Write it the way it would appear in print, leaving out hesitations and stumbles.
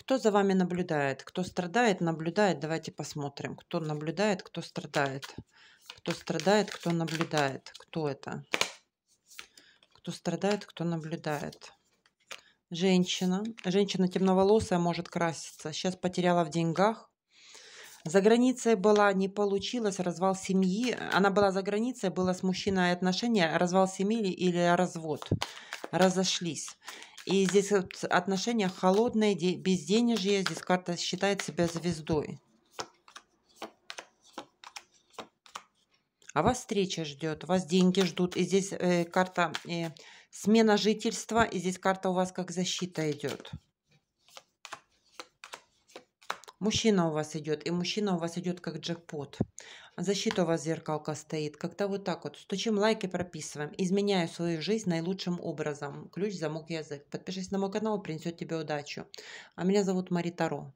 Кто за вами наблюдает? Кто страдает, наблюдает? Давайте посмотрим. Кто наблюдает, кто страдает? Кто страдает, кто наблюдает? Кто это? Кто страдает, кто наблюдает? Женщина. Женщина темноволосая, может краситься. Сейчас потеряла в деньгах. За границей была, не получилось, развал семьи. Она была за границей, было с мужчиной отношения, развал семьи или развод. Разошлись. И здесь вот отношения холодные, безденежье. Здесь карта считает себя звездой. А вас встреча ждет, вас деньги ждут. И здесь карта смена жительства. И здесь карта у вас как защита идет. Мужчина у вас идет, и мужчина у вас идет как джекпот. Защита у вас зеркалка стоит. Как-то вот так вот. Стучим лайки, прописываем. Изменяю свою жизнь наилучшим образом. Ключ, замок, язык. Подпишись на мой канал, принесет тебе удачу. А меня зовут Мари Таро.